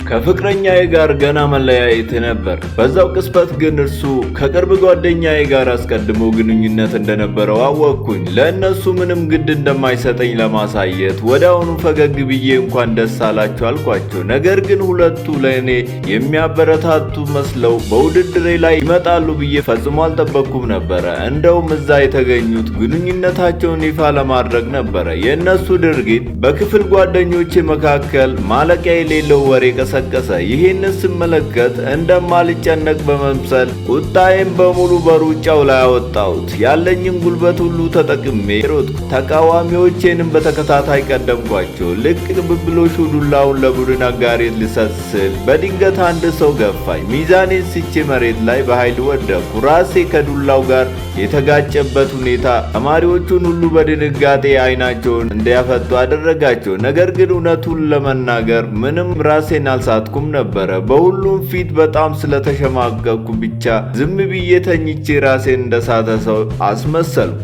ከፍቅረኛዬ ጋር ገና መለያየት ነበር። በዛው ቅስበት ግን እርሱ ከቅርብ ጓደኛዬ ጋር አስቀድሞ ግንኙነት እንደነበረው አወቅኩኝ። ለእነሱ ምንም ግድ እንደማይሰጠኝ ለማሳየት ወዲያውኑ ፈገግ ብዬ እንኳን ደስ አላችሁ አልኳቸው። ነገር ግን ሁለቱ ለእኔ የሚያበረታቱ መስለው በውድድሬ ላይ ይመጣሉ ብዬ ፈጽሞ አልጠበቅኩም ነበረ። እንደውም እዛ የተገኙት ግንኙነታቸውን ይፋ ለማድረግ ነበረ። የእነሱ ድርጊት በክፍል ጓደኞቼ መካከል ማለቂያ የሌለው ወሬ ቀሰቀሰ። ይህንን ስመለከት እንደማልጨነቅ በመምሰል ቁጣዬን በሙሉ በሩጫው ላይ አወጣሁት። ያለኝን ጉልበት ሁሉ ተጠቅሜ ሮጥኩ። ተቃዋሚዎቼንም በተከታታይ ቀደምኳቸው። ልክ ቅብብሎሹ ዱላውን ለቡድን አጋሬት ልሰጥ ስል በድንገት አንድ ሰው ገፋኝ። ሚዛኔን ስቼ መሬት ላይ በኃይል ወደቅኩ። ራሴ ከዱላው ጋር የተጋጨበት ሁኔታ ተማሪዎቹን ሁሉ በድንጋጤ አይናቸውን እንዲያፈጡ አደረጋቸው። ነገር ግን እውነቱን ለመናገር ምንም ራሴን አልሳትኩም ነበረ። በሁሉም ፊት በጣም ስለተሸማቀቅኩ ብቻ ዝም ብዬ ተኝቼ ራሴን እንደሳተ ሰው አስመሰልኩ።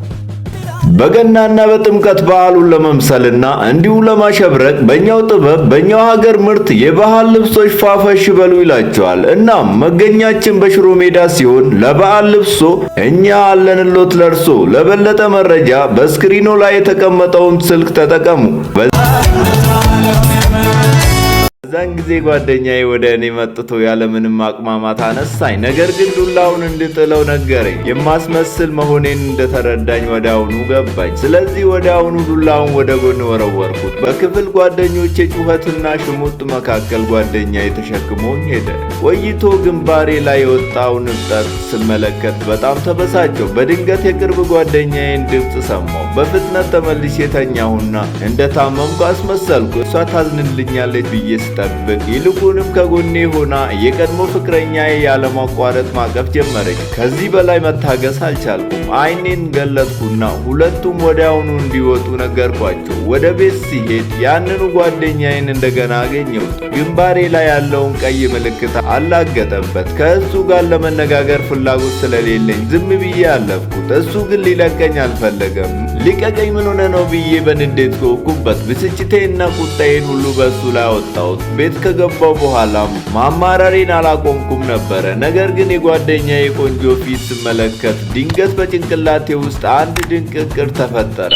በገናና በጥምቀት በዓሉን ለመምሰልና እንዲሁ ለማሸብረቅ በእኛው ጥበብ በእኛው ሀገር ምርት የባህል ልብሶች ፋፈሽ በሉ ይላቸዋል። እናም መገኛችን በሽሮ ሜዳ ሲሆን ለበዓል ልብሶ እኛ አለንሎት ለርሶ። ለበለጠ መረጃ በስክሪኑ ላይ የተቀመጠውን ስልክ ተጠቀሙ። በዛን ጊዜ ጓደኛዬ ወደ እኔ መጥቶ ያለምንም አቅማማት አነሳኝ። ነገር ግን ዱላውን እንድጥለው ነገረኝ። የማስመስል መሆኔን እንደተረዳኝ ወዲያውኑ ገባኝ። ስለዚህ ወዲያውኑ ዱላውን ወደ ጎን ወረወርኩት። በክፍል ጓደኞቼ ጩኸትና ሽሙጥ መካከል ጓደኛዬ ተሸክሞኝ ሄደ። ቆይቶ ግንባሬ ላይ የወጣውን እብጠት ስመለከት በጣም ተበሳጨሁ። በድንገት የቅርብ ጓደኛዬን ድምፅ ሰማሁ። በፍጥነት ተመልሼ ተኛሁና እንደታመምኩ አስመሰልኩ። እሷ ታዝንልኛለች ብዬ ጠብቅ ይልቁንም ከጎኔ ሆና የቀድሞ ፍቅረኛዬ ያለማቋረጥ ማቀፍ ጀመረች። ከዚህ በላይ መታገስ አልቻልኩም። አይኔን ገለጥኩና ሁለቱም ወዲያውኑ እንዲወጡ ነገርኳቸው። ወደ ቤት ሲሄድ ያንኑ ጓደኛዬን እንደገና አገኘሁት። ግንባሬ ላይ ያለውን ቀይ ምልክት አላገጠበት። ከእሱ ጋር ለመነጋገር ፍላጎት ስለሌለኝ ዝም ብዬ አለፍኩት። እሱ ግን ሊለቀኝ አልፈለገም። ሊቀቀኝ ምን ሆነ ነው ብዬ በንዴት ኮኩበት። ብስጭቴና ቁጣዬን ሁሉ በእሱ ላይ አወጣሁት። ቤት ከገባው በኋላም ማማረሬን አላቆምኩም ነበረ። ነገር ግን የጓደኛዬ ቆንጆ ፊት ስመለከት ድንገት በጭንቅላቴ ውስጥ አንድ ድንቅ እቅድ ተፈጠረ።